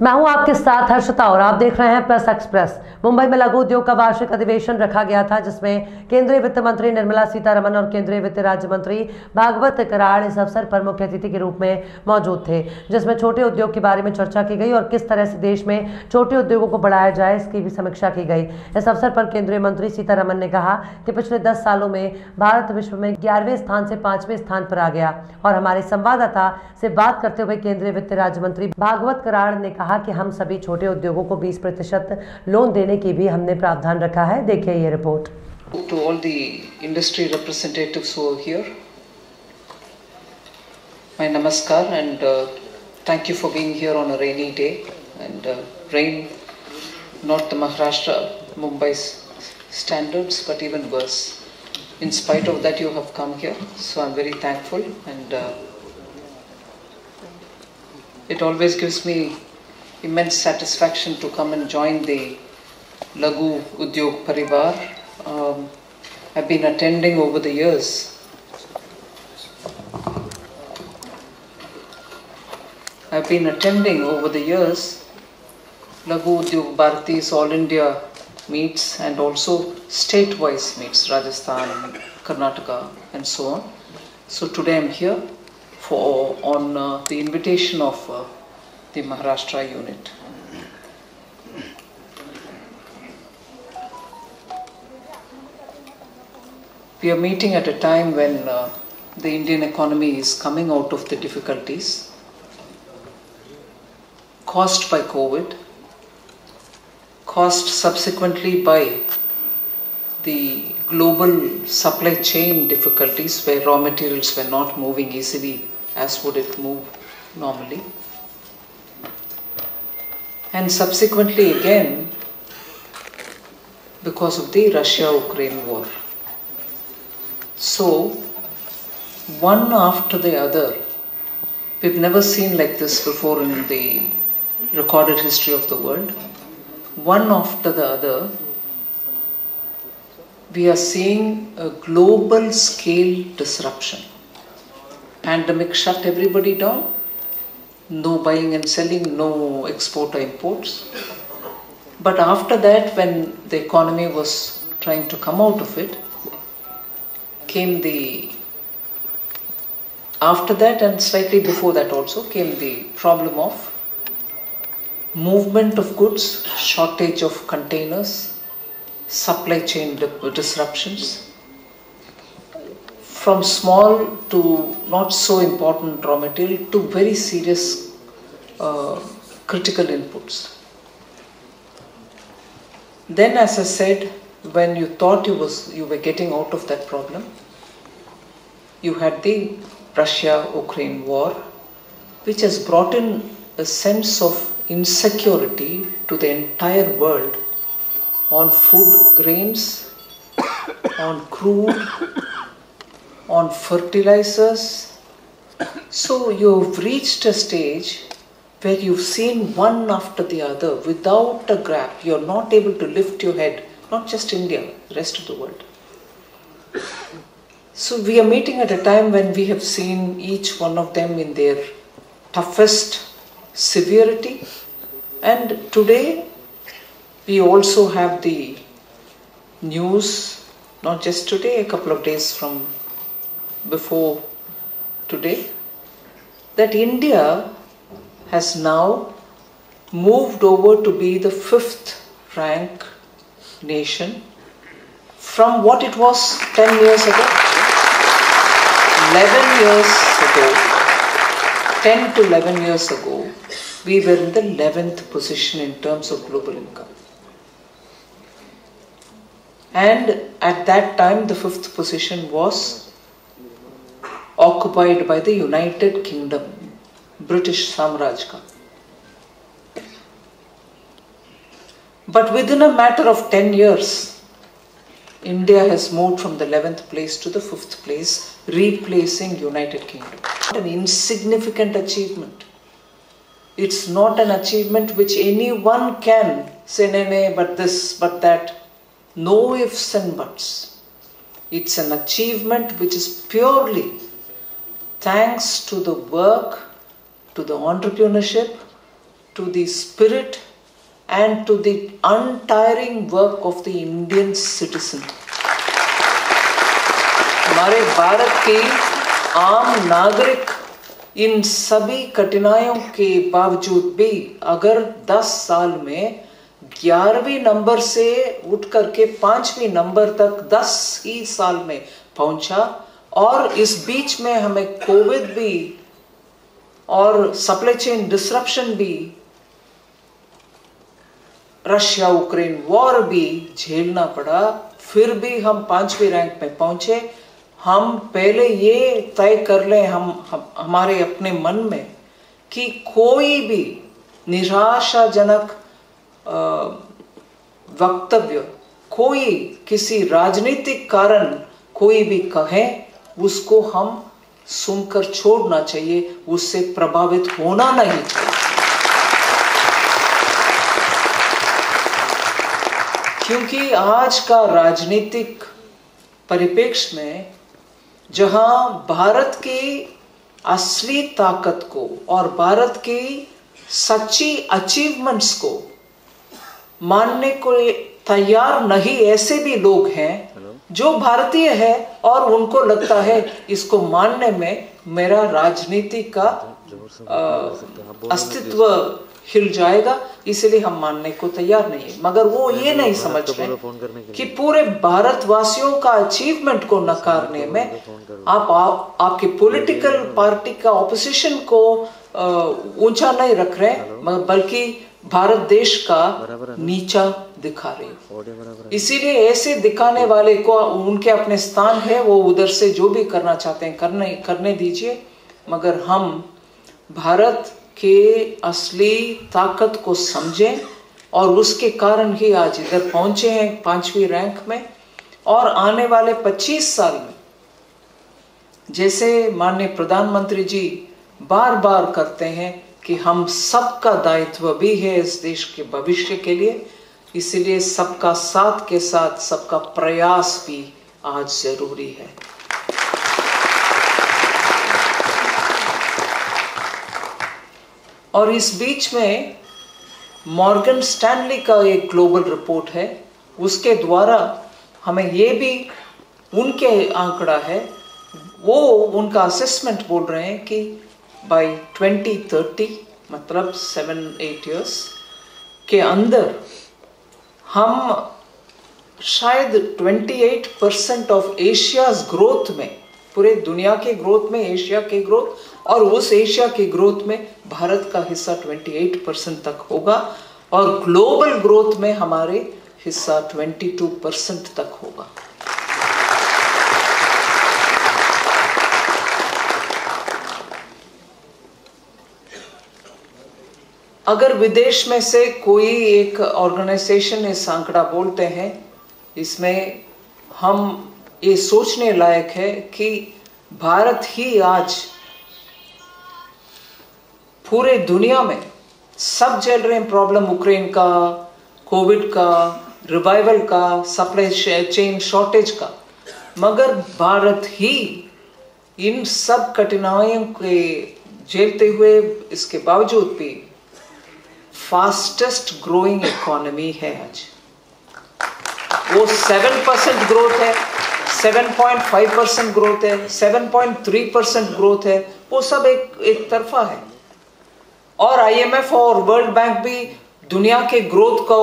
मैं हूं आपके साथ हर्षिता और आप देख रहे हैं प्रेस एक्सप्रेस। मुंबई में लघु उद्योग का वार्षिक अधिवेशन रखा गया था, जिसमें केंद्रीय वित्त मंत्री निर्मला सीतारमण और केंद्रीय वित्त राज्य मंत्री भागवत कराड़ इस अवसर पर मुख्य अतिथि के रूप में मौजूद थे, जिसमें छोटे उद्योग के बारे में चर्चा की गई और किस तरह से देश में छोटे उद्योगों को बढ़ाया जाए, इसकी भी समीक्षा की गई। इस अवसर पर केंद्रीय मंत्री सीतारमण ने कहा कि पिछले 10 सालों में भारत विश्व में 11वें स्थान से 5वें स्थान पर आ गया। और हमारे संवाददाता से बात करते हुए केंद्रीय वित्त राज्य मंत्री भागवत कराड़ ने कहा कि हम सभी छोटे उद्योगों को 20% लोन देने की भी हमने प्रावधान रखा है। देखिए ये report. To all the industry representatives who are here, my namaskar and thank you for being here on a rainy day and rain not the Maharashtra, Mumbai's standards but even worse. In spite of that you have come here, so I'm very thankful and it always gives me immense satisfaction to come and join the Laghu Udyog Parivar. I've been attending over the years. Laghu Udyog Bharati's All India meets and also state-wise meets, Rajasthan, Karnataka and so on. So today I'm here on the invitation of the Maharashtra unit. We are meeting at a time when the Indian economy is coming out of the difficulties caused by COVID, caused subsequently by the global supply chain difficulties where raw materials were not moving easily as would it move normally, and subsequently again because of the Russia-Ukraine war. So, one after the other, we've never seen like this before in the recorded history of the world. One after the other, we are seeing a global scale disruption. Pandemic shut everybody down, no buying and selling, no export or imports. But after that, when the economy was trying to come out of it, after that and slightly before that also came the problem of movement of goods, shortage of containers, supply chain disruptions, from small to not so important raw material to very serious critical inputs. Then, as I said, when you thought you were getting out of that problem, you had the Russia-Ukraine war, which has brought in a sense of insecurity to the entire world on food grains, on crude, on fertilizers. So you've reached a stage where you've seen one after the other without a gap. You're not able to lift your head, not just India, the rest of the world. So we are meeting at a time when we have seen each one of them in their toughest severity, and today we also have the news, not just today, a couple of days from before today, that India has now moved over to be the 5th rank nation from what it was 10 years ago. 10 to 11 years ago, we were in the 11th position in terms of global income. And at that time, the 5th position was occupied by the United Kingdom, British Samraj ka. But within a matter of 10 years, India has moved from the 11th place to the 5th place, replacing United Kingdom. Not an insignificant achievement. It's not an achievement which anyone can say, nay, but this, but that. No ifs and buts. It's an achievement which is purely thanks to the work, to the entrepreneurship, to the spirit and to the untiring work of the Indian citizen. हमारे भारत के आम नागरिक इन सभी कठिनाइयों के बावजूद भी अगर 10 साल में 11वीं नंबर से उठ करके 5वीं नंबर तक 10 ही साल में पहुंचा, और इस बीच में हमें कोविड भी और सप्लाई चेन डिसरप्शन भी, रशिया यूक्रेन वॉर भी झेलना पड़ा, फिर भी हम 5वीं रैंक में पहुंचे। हम पहले ये तय कर लें हमारे अपने मन में कि कोई भी निराशाजनक वक्तव्य, कोई किसी राजनीतिक कारण कोई भी कहे, उसको हम सुनकर छोड़ना चाहिए, उससे प्रभावित होना नहीं चाहिए। क्योंकि आज का राजनीतिक परिप्रेक्ष्य में जहां भारत की असली ताकत को और भारत की सच्ची अचीवमेंट्स को मानने को तैयार नहीं ऐसे भी लोग हैं जो भारतीय है और उनको लगता है इसको मानने में मेरा राजनीति का अस्तित्व हिल जाएगा, इसलिए हम मानने को तैयार नहीं है। मगर वो ये नहीं समझ रहे कि पूरे भारतवासियों का अचीवमेंट को नकारने में आपकी पॉलिटिकल पार्टी का ऑपोजिशन को ऊंचा नहीं रख रहे, बल्कि भारत देश का नीचा दिखा रहे हो। इसीलिए ऐसे दिखाने वाले को उनके अपने स्थान है, वो उधर से जो भी करना चाहते हैं करने दीजिए, मगर हम भारत के असली ताकत को समझें और उसके कारण ही आज इधर पहुंचे हैं 5वीं रैंक में। और आने वाले 25 साल में, जैसे माननीय प्रधानमंत्री जी बार बार करते हैं कि हम सबका दायित्व भी है इस देश के भविष्य के लिए, इसलिए सबका साथ के साथ सबका प्रयास भी आज जरूरी है। और इस बीच में मॉर्गन स्टैनली का एक ग्लोबल रिपोर्ट है, उसके द्वारा हमें ये भी उनके आंकड़ा है, वो उनका असेसमेंट बोल रहे हैं कि बाय 2030 मतलब 7-8 इयर्स के अंदर हम शायद 28% ऑफ एशियाज ग्रोथ में, पूरे दुनिया के ग्रोथ में एशिया के ग्रोथ, और उस एशिया के ग्रोथ में भारत का हिस्सा 28% तक होगा, और ग्लोबल ग्रोथ में हमारे हिस्सा 22% तक होगा। अगर विदेश में से कोई एक ऑर्गेनाइजेशन इस आंकड़ा बोलते हैं, इसमें हम ये सोचने लायक है कि भारत ही आज पूरे दुनिया में सब झेल रहे हैं प्रॉब्लम, यूक्रेन का, कोविड का, रिवाइवल का, सप्लाई चेन शॉर्टेज का, मगर भारत ही इन सब कठिनाइयों के झेलते हुए इसके बावजूद भी फास्टेस्ट ग्रोइंग इकोनॉमी है आज। वो 7% ग्रोथ है, 7.5% ग्रोथ है, 7.3% ग्रोथ है, वो सब एक तरफा है। और IMF और वर्ल्ड बैंक भी दुनिया के ग्रोथ को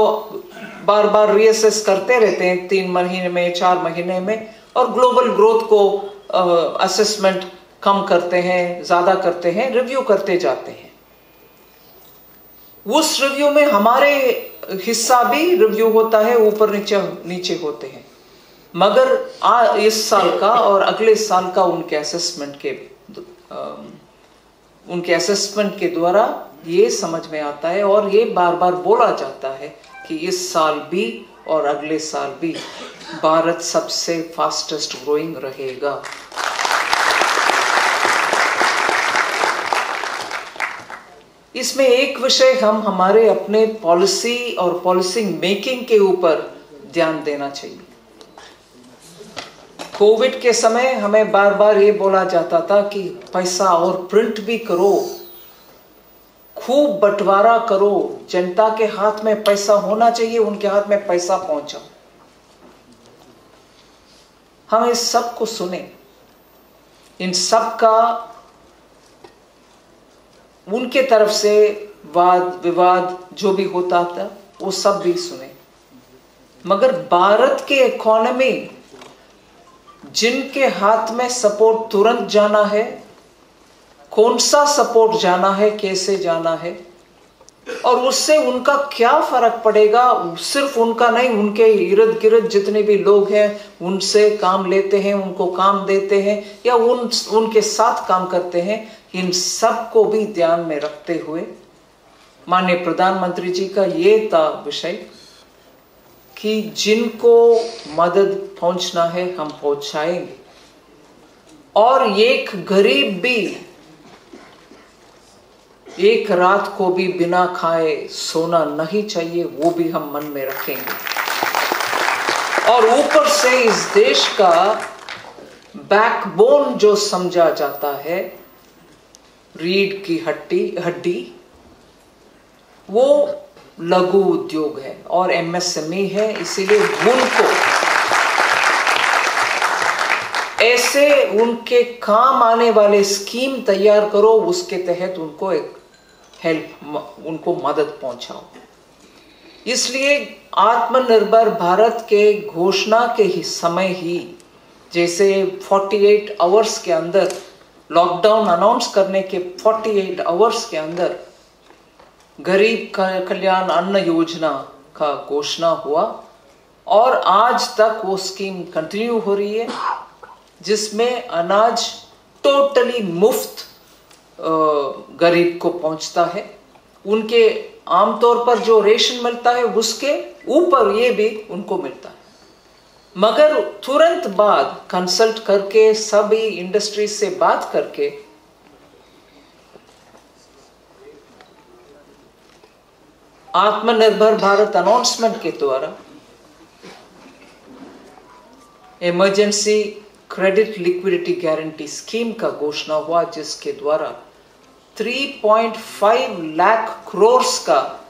बार बार रीअसेस करते रहते हैं 3 महीने में, 4 महीने में, और ग्लोबल ग्रोथ को असेसमेंट कम करते हैं, ज्यादा करते हैं, रिव्यू करते जाते हैं। उस रिव्यू में हमारे हिस्सा भी रिव्यू होता है, ऊपर नीचे होते हैं, मगर इस साल का और अगले साल का उनके असेसमेंट के द्वारा ये समझ में आता है, और ये बार बार बोला जाता है कि इस साल भी और अगले साल भी भारत सबसे फास्टेस्ट ग्रोइंग रहेगा। इसमें एक विषय हम हमारे अपने पॉलिसी और पॉलिसी मेकिंग के ऊपर ध्यान देना चाहिए। कोविड के समय हमें बार बार ये बोला जाता था कि पैसा और प्रिंट भी करो, खूब बंटवारा करो, जनता के हाथ में पैसा होना चाहिए, उनके हाथ में पैसा पहुंचाओ। हम इस सब को सुने, इन सब का उनके तरफ से वाद विवाद जो भी होता था वो सब भी सुने, मगर भारत के इकोनॉमी जिनके हाथ में सपोर्ट तुरंत जाना है, कौन सा सपोर्ट जाना है, कैसे जाना है, और उससे उनका क्या फर्क पड़ेगा, सिर्फ उनका नहीं, उनके इर्द गिर्द जितने भी लोग हैं उनसे काम लेते हैं, उनको काम देते हैं या उनके साथ काम करते हैं, इन सब को भी ध्यान में रखते हुए माननीय प्रधानमंत्री जी का ये था विषय कि जिनको मदद पहुंचना है हम पहुंचाएंगे, और एक गरीब भी एक रात को भी बिना खाए सोना नहीं चाहिए, वो भी हम मन में रखेंगे। और ऊपर से इस देश का बैकबोन जो समझा जाता है, रीढ़ की हड्डी, वो लघु उद्योग है और एमएसएमई है। इसीलिए उनको ऐसे उनके काम आने वाले स्कीम तैयार करो, उसके तहत उनको एक हेल्प, उनको मदद पहुंचाओ। इसलिए आत्मनिर्भर भारत के घोषणा के ही समय ही, जैसे 48 आवर्स के अंदर लॉकडाउन अनाउंस करने के 48 आवर्स के अंदर गरीब कल्याण अन्न योजना का घोषणा हुआ, और आज तक वो स्कीम कंटिन्यू हो रही है, जिसमें अनाज टोटली मुफ्त गरीब को पहुंचता है। उनके आमतौर पर जो रेशन मिलता है उसके ऊपर ये भी उनको मिलता है, मगर तुरंत बाद कंसल्ट करके, सभी इंडस्ट्रीज से बात करके आत्मनिर्भर भारत अनाउंसमेंट के द्वारा emergency credit liquidity guarantee scheme का घोषणा हुआ, जिसके द्वारा 3.5 लाख करोड़ का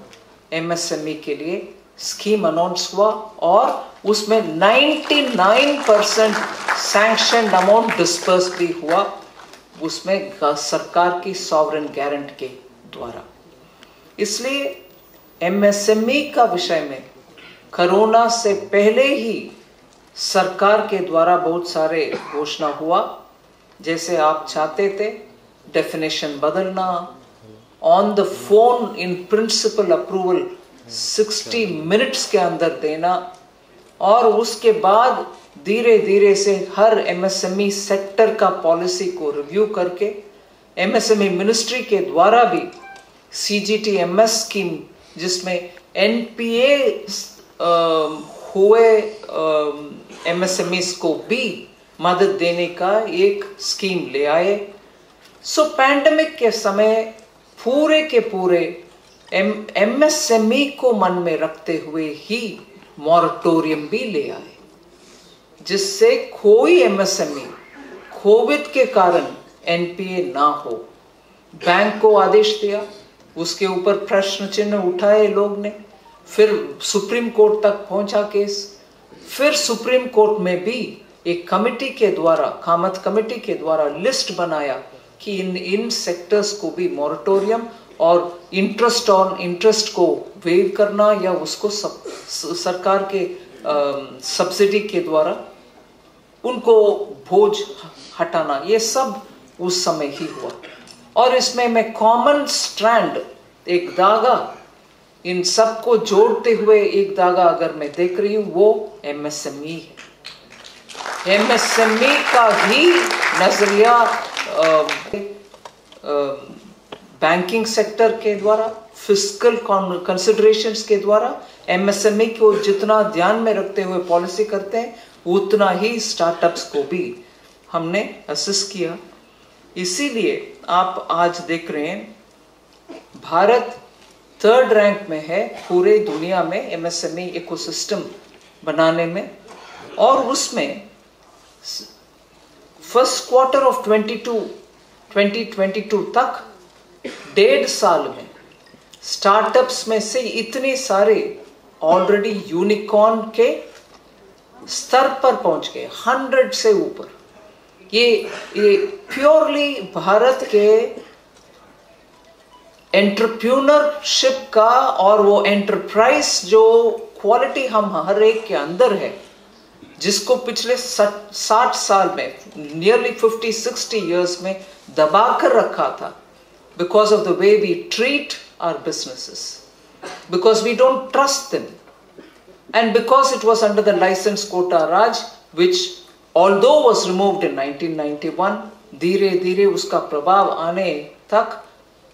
एमएसएमई के लिए स्कीम अनाउंस हुआ, और उसमें 99% सैंक्शन अमाउंट डिस्पर्स भी हुआ, उसमें सरकार की सॉवरेन गारंटी के द्वारा। इसलिए एमएसएमई का विषय में कोरोना से पहले ही सरकार के द्वारा बहुत सारे घोषणा हुआ, जैसे आप चाहते थे डेफिनेशन बदलना, on the phone in principle approval 60 minutes के अंदर देना, और उसके बाद धीरे धीरे से हर एमएसएमई सेक्टर का पॉलिसी को रिव्यू करके एमएसएमई मिनिस्ट्री के द्वारा भी सीजीटीएमएस स्कीम, जिसमें एनपीए हुए एमएसएमईस को भी मदद देने का एक स्कीम ले आए। सो पैंडेमिक के समय पूरे के पूरे एमएसएमई को मन में रखते हुए ही मॉरेटोरियम भी ले आए, जिससे कोई एमएसएमई कोविड के कारण एनपीए ना हो। बैंक को आदेश दिया, उसके ऊपर प्रश्न चिन्ह उठाए लोग ने, फिर सुप्रीम कोर्ट तक पहुंचा केस, फिर सुप्रीम कोर्ट में भी एक कमेटी के द्वारा, कामत कमेटी के द्वारा लिस्ट बनाया कि इन सेक्टर्स को भी मॉरेटोरियम और इंटरेस्ट ऑन इंटरेस्ट को वेव करना या उसको सरकार के सब्सिडी के द्वारा उनको बोझ हटाना, ये सब उस समय ही हुआ। और इसमें मैं कॉमन स्ट्रैंड, एक धागा, इन सब को जोड़ते हुए एक धागा अगर मैं देख रही हूं, वो एमएसएमई है। एमएसएमई का ही नजरिया बैंकिंग सेक्टर के द्वारा, फिस्कल कंसिडरेशंस के द्वारा एमएसएमई को जितना ध्यान में रखते हुए पॉलिसी करते हैं, उतना ही स्टार्टअप्स को भी हमने असिस्ट किया। इसीलिए आप आज देख रहे हैं भारत 3rd रैंक में है पूरे दुनिया में एमएसएमई इकोसिस्टम बनाने में, और उसमें फर्स्ट क्वार्टर ऑफ 2022 तक 1.5 साल में स्टार्टअप्स में से इतने सारे ऑलरेडी यूनिकॉर्न के स्तर पर पहुंच गए, 100 से ऊपर। ये प्योरली भारत के एंटरप्रेन्योरशिप का और वो एंटरप्राइज जो क्वालिटी हम हर एक के अंदर है, जिसको पिछले 60 साल में, नियरली 50-60 years में दबा कर रखा था, because of the way we treat our businesses, because we don't trust them, and because it was under the license quota Raj, which although was removed in 1991, धीरे धीरे उसका प्रभाव आने तक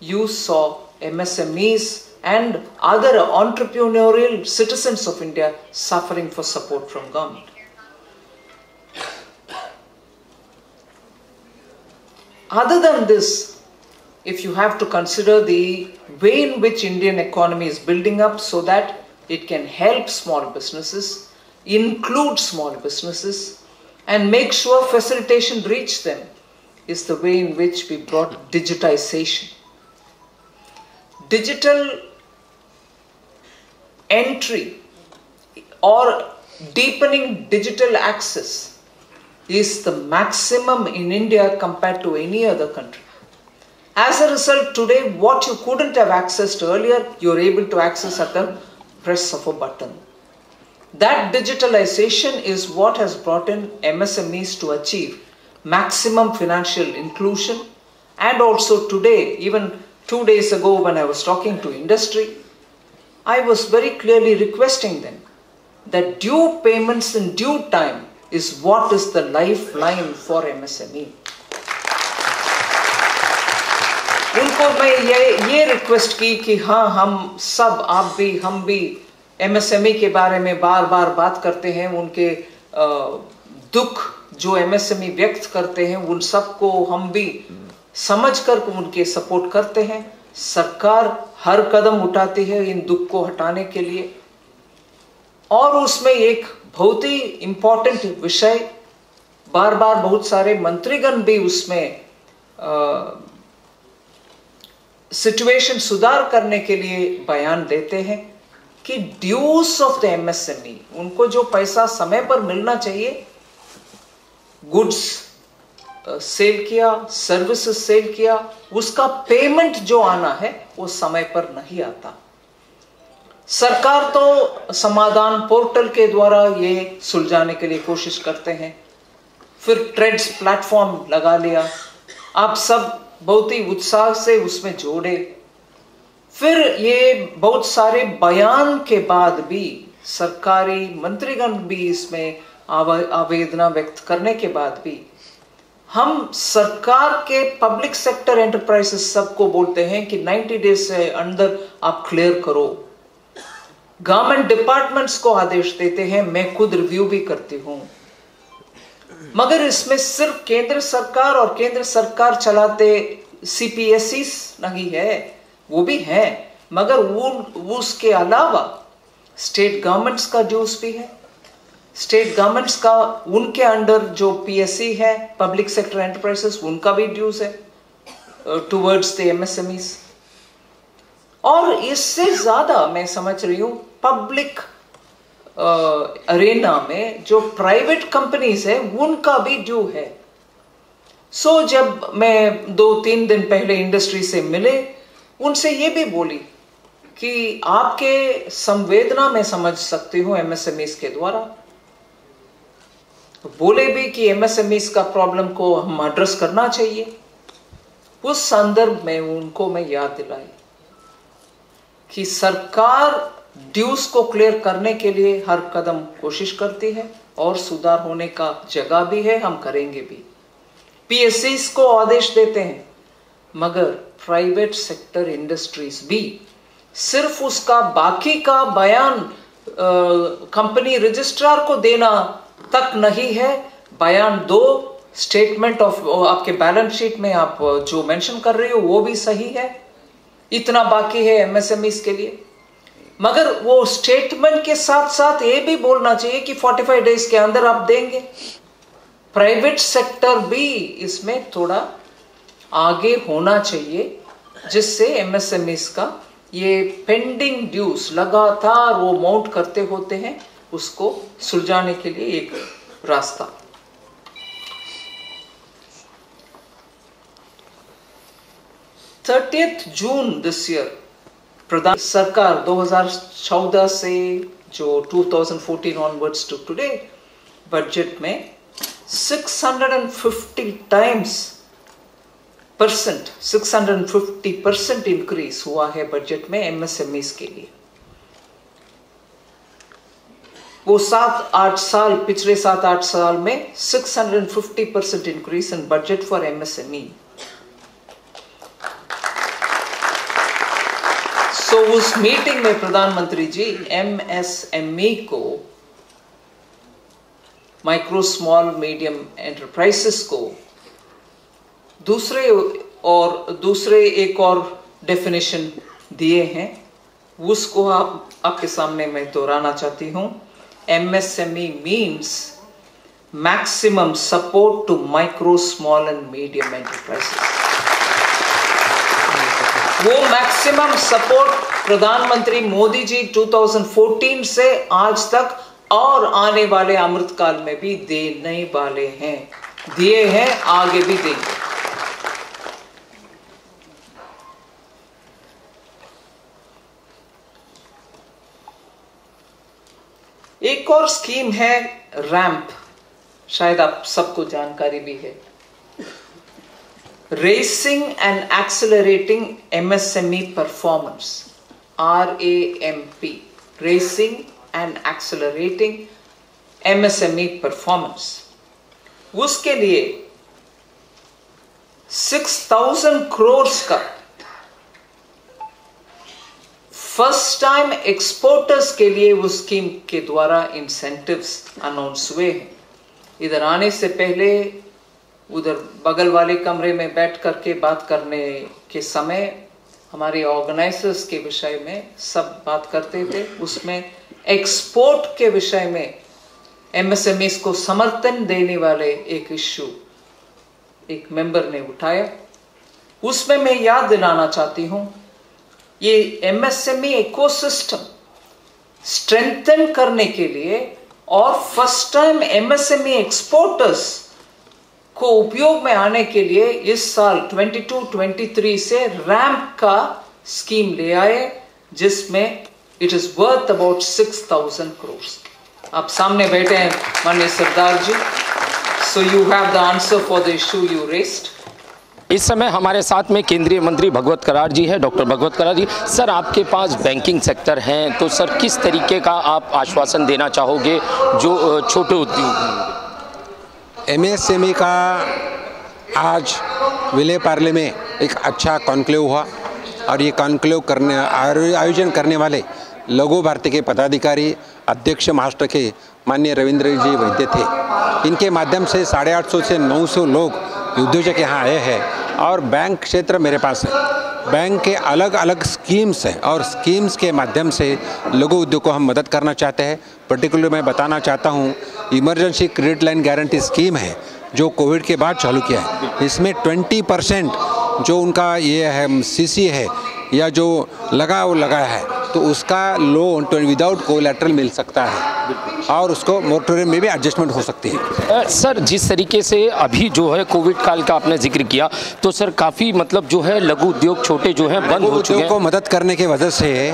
you saw MSMEs and other entrepreneurial citizens of India suffering for support from government. Other than this, if you have to consider the way in which Indian economy is building up so that it can help small businesses, include small businesses, and make sure facilitation reach them, is the way in which we brought digitization. Digital entry or deepening digital access is the maximum in India compared to any other country. As a result, today what you couldn't have accessed earlier, you're able to access at the press of a button. That digitalization is what has brought in MSMEs to achieve maximum financial inclusion. And also today, even 2 days ago when I was talking to industry, I was very clearly requesting them that due payments in due time is what is the lifeline for MSME. उनको मैं ये request की कि हाँ, हम सब, आप भी, हम भी MSME के बारे में बार बार बात करते हैं, उनके दुख जो MSME व्यक्त करते हैं उन सबको हम भी समझ कर उनके सपोर्ट करते हैं। सरकार हर कदम उठाती है इन दुख को हटाने के लिए, और उसमें एक बहुत ही इम्पोर्टेंट विषय, बार बार बहुत सारे मंत्रीगण भी उसमें सिचुएशन सुधार करने के लिए बयान देते हैं कि ड्यूज ऑफ द MSME, उनको जो पैसा समय पर मिलना चाहिए, गुड्स सेल किया, सर्विसेज सेल किया, उसका पेमेंट जो आना है वो समय पर नहीं आता। सरकार तो समाधान पोर्टल के द्वारा ये सुलझाने के लिए कोशिश करते हैं, फिर ट्रेड्स प्लेटफॉर्म लगा लिया, आप सब बहुत ही उत्साह से उसमें जोड़े, फिर ये बहुत सारे बयान के बाद भी, सरकारी मंत्रीगण भी इसमें आवेदना व्यक्त करने के बाद भी, हम सरकार के पब्लिक सेक्टर एंटरप्राइजेस सबको बोलते हैं कि 90 डेज से अंदर आप क्लियर करो। गवर्नमेंट डिपार्टमेंट्स को आदेश देते हैं, मैं खुद रिव्यू भी करती हूं, मगर इसमें सिर्फ केंद्र सरकार और केंद्र सरकार चलाते CPSEs नहीं है, वो भी है, मगर वो उसके अलावा स्टेट गवर्नमेंट्स का ड्यूज भी है। स्टेट गवर्नमेंट्स का उनके अंडर जो PSE है, पब्लिक सेक्टर एंटरप्राइजेस, उनका भी ड्यूज है टुवर्ड्स द MSMEs। और इससे ज्यादा मैं समझ रही हूं पब्लिक अरेना में जो प्राइवेट कंपनीज है उनका भी ड्यू है। सो जब मैं 2-3 दिन पहले इंडस्ट्री से मिले, उनसे ये भी बोली कि आपके संवेदना में समझ सकती हूँ MSMEs के द्वारा, बोले भी कि MSMEs का प्रॉब्लम को हम एड्रेस करना चाहिए। उस संदर्भ में उनको मैं याद दिलाई कि सरकार ड्यूज को क्लियर करने के लिए हर कदम कोशिश करती है और सुधार होने का जगह भी है, हम करेंगे भी। PSEs को आदेश देते हैं, मगर प्राइवेट सेक्टर इंडस्ट्रीज भी सिर्फ उसका बाकी का बयान कंपनी रजिस्ट्रार को देना तक नहीं है। बयान दो, स्टेटमेंट ऑफ आपके बैलेंस शीट में आप जो मेंशन कर रही हो वो भी सही है, इतना बाकी है MSMEs के लिए, मगर वो स्टेटमेंट के साथ साथ ये भी बोलना चाहिए कि 45 डेज के अंदर आप देंगे। प्राइवेट सेक्टर भी इसमें थोड़ा आगे होना चाहिए, जिससे MSMEs का ये पेंडिंग ड्यूज लगातार वो माउंट करते होते हैं, उसको सुलझाने के लिए एक रास्ता। जून दिस ईयर प्रधान सरकार 2014 से जो 2014 ऑनवर्ड्स टू टुडे बजट में 650% इंक्रीज हुआ है बजट में एमएसएमईज के लिए। वो 7-8 साल, पिछले 7-8 साल में 650% increase in budget for MSME. तो उस मीटिंग में प्रधानमंत्री जी एमएसएमई को, माइक्रो स्मॉल मीडियम एंटरप्राइजेस को दूसरे एक और डेफिनेशन दिए हैं, उसको आपके सामने मैं दोहराना चाहती हूं। MSME means maximum support to micro small and medium enterprises. वो मैक्सिमम सपोर्ट प्रधानमंत्री मोदी जी 2014 से आज तक और आने वाले अमृतकाल में भी देने वाले हैं, दिए हैं, आगे भी देंगे। एक और स्कीम है रैंप, शायद आप सबको जानकारी भी है। Racing and accelerating MSME performance, RAMP, racing and accelerating MSME performance. उसके लिए 6,000 करोड़ का फर्स्ट टाइम एक्सपोर्टर्स के लिए उस स्कीम के द्वारा इंसेंटिव्स अनाउंस हुए हैं। इधर आने से पहले उधर बगल वाले कमरे में बैठ करके बात करने के समय हमारे ऑर्गेनाइजर्स के विषय में सब बात करते थे। उसमें एक्सपोर्ट के विषय में एमएसएमईज को समर्थन देने वाले एक इश्यू एक मेंबर ने उठाया। उसमें मैं याद दिलाना चाहती हूं, ये एमएसएमई इकोसिस्टम स्ट्रेंथन करने के लिए और फर्स्ट टाइम एमएसएमई एक्सपोर्टर्स को उपयोग में आने के लिए इस साल 22-23 से रैंप का स्कीम ले आए, जिसमें it is worth about 6,000 crore. आप सामने बैठे हैं माननीय Sardar ji, so you have the answer for the issue you raised. इस समय हमारे साथ में केंद्रीय मंत्री भगवत कराड़ जी है, डॉक्टर भगवत कराड़ जी। सर, आपके पास बैंकिंग सेक्टर हैं, तो सर किस तरीके का आप आश्वासन देना चाहोगे जो छोटे उद्योग? एमएसएमई का आज विले पार्ले में एक अच्छा कॉन्क्लेव हुआ और ये कॉन्क्लेव आयोजन करने वाले लघु भारती के पदाधिकारी अध्यक्ष महाराष्ट्र के माननीय रविंद्र जी वैद्य थे। इनके माध्यम से 850 से 900 लोग उद्योजक यहाँ आए हैं और बैंक क्षेत्र मेरे पास है। बैंक के अलग अलग स्कीम्स हैं और स्कीम्स के माध्यम से लघु उद्योग को हम मदद करना चाहते हैं। पर्टिकुलर मैं बताना चाहता हूँ, emergency credit line guarantee scheme है जो कोविड के बाद चालू किया है। इसमें 20% जो उनका ये है सीसी है या जो लगाया है, तो उसका लोन विदाउट कोलैटरल मिल सकता है और उसको मोरेटोरियम में भी एडजस्टमेंट हो सकती है। सर, जिस तरीके से अभी जो है कोविड काल का आपने जिक्र किया, तो सर काफ़ी मतलब जो है लघु उद्योग छोटे जो है बंद हो चुके हैं। को मदद करने की वजह से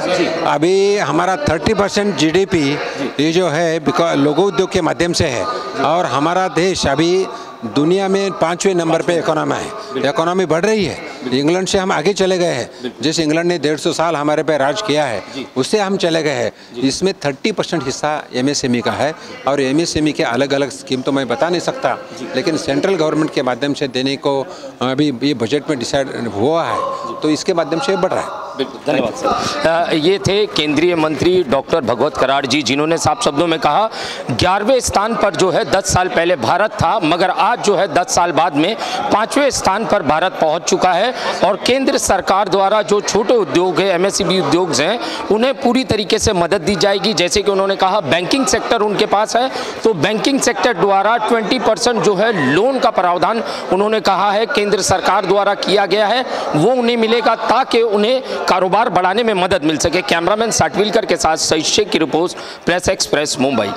अभी हमारा 30% जीडीपी ये जो है लघु उद्योग के माध्यम से है और हमारा देश अभी दुनिया में 5वें नंबर पे इकोनॉमी है। इकोनॉमी बढ़ रही है। इंग्लैंड से हम आगे चले गए हैं। जिस इंग्लैंड ने 150 साल हमारे पे राज किया है, उससे हम चले गए हैं। इसमें 30% हिस्सा एमएसएमई का है और एमएसएमई के अलग अलग स्कीम तो मैं बता नहीं सकता, लेकिन सेंट्रल गवर्नमेंट के माध्यम से देने को अभी ये बजट में डिसाइड हुआ है, तो इसके माध्यम से बढ़ रहा है। धन्यवाद सर। ये थे केंद्रीय मंत्री डॉक्टर भगवत कराड़ जी, जिन्होंने साफ शब्दों में कहा 11वें स्थान पर जो है 10 साल पहले भारत था, मगर आज जो है 10 साल बाद में 5वें स्थान पर भारत पहुंच चुका है। और केंद्र सरकार द्वारा जो छोटे उद्योग है, एमएसएमई उद्योग हैं, उन्हें पूरी तरीके से मदद दी जाएगी। जैसे कि उन्होंने कहा बैंकिंग सेक्टर उनके पास है, तो बैंकिंग सेक्टर द्वारा 20% जो है लोन का प्रावधान उन्होंने कहा है केंद्र सरकार द्वारा किया गया है, वो उन्हें मिलेगा ताकि उन्हें कारोबार बढ़ाने में मदद मिल सके। कैमरामैन साटविलकर के साथ सईद शेख की रिपोर्ट, प्रेस एक्सप्रेस, मुंबई।